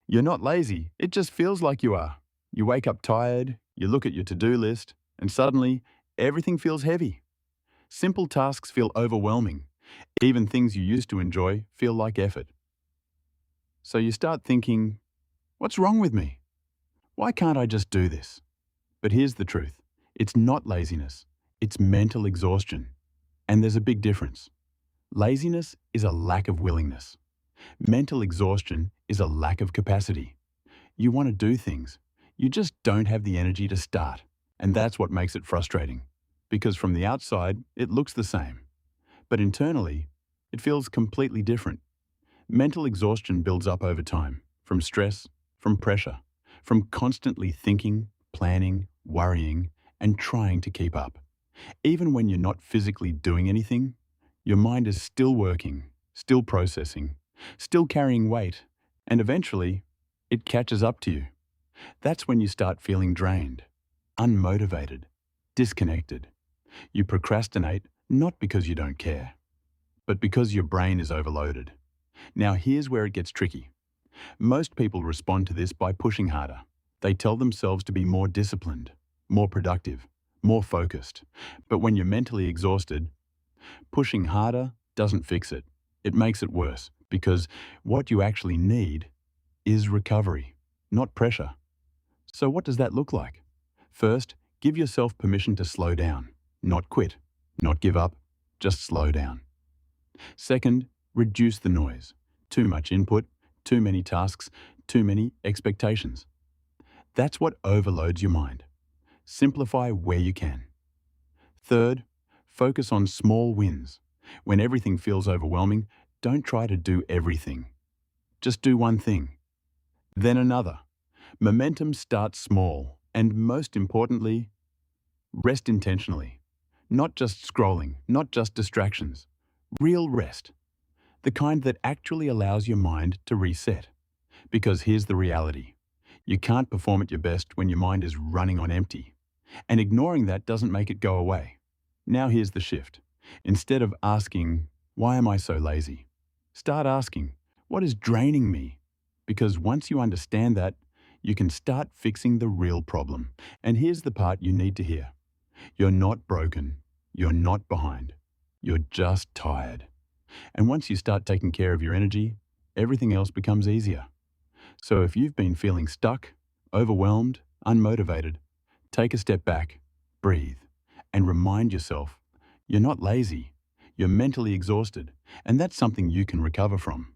You're not lazy, it just feels like you are. You wake up tired, you look at your to-do list, and suddenly everything feels heavy. Simple tasks feel overwhelming. Even things you used to enjoy feel like effort. So you start thinking, what's wrong with me? Why can't I just do this? But here's the truth. It's not laziness. It's mental exhaustion. And there's a big difference. Laziness is a lack of willingness. Mental exhaustion is a lack of capacity. You want to do things. You just don't have the energy to start. And that's what makes it frustrating. Because from the outside, it looks the same. But internally, it feels completely different. Mental exhaustion builds up over time, from stress, from pressure, from constantly thinking, planning, worrying, and trying to keep up. Even when you're not physically doing anything, your mind is still working, still processing, still carrying weight, and eventually, it catches up to you. That's when you start feeling drained, unmotivated, disconnected. You procrastinate not because you don't care, but because your brain is overloaded. Now here's where it gets tricky. Most people respond to this by pushing harder. They tell themselves to be more disciplined, more productive, more focused. But when you're mentally exhausted, pushing harder doesn't fix it. It makes it worse because what you actually need is recovery, not pressure. So what does that look like? First, give yourself permission to slow down, not quit, not give up, just slow down. Second, reduce the noise. Too much input, too many tasks, too many expectations. That's what overloads your mind. Simplify where you can. Third, focus on small wins. When everything feels overwhelming, don't try to do everything. Just do one thing, then another. Momentum starts small, and most importantly, rest intentionally. Not just scrolling, not just distractions. Real rest. The kind that actually allows your mind to reset. Because here's the reality. You can't perform at your best when your mind is running on empty. And ignoring that doesn't make it go away. Now here's the shift. Instead of asking, why am I so lazy? Start asking, what is draining me? Because once you understand that, you can start fixing the real problem. And here's the part you need to hear. You're not broken. You're not behind. You're just tired. And once you start taking care of your energy, everything else becomes easier. So if you've been feeling stuck, overwhelmed, unmotivated, take a step back, breathe, and remind yourself you're not lazy, you're mentally exhausted, and that's something you can recover from.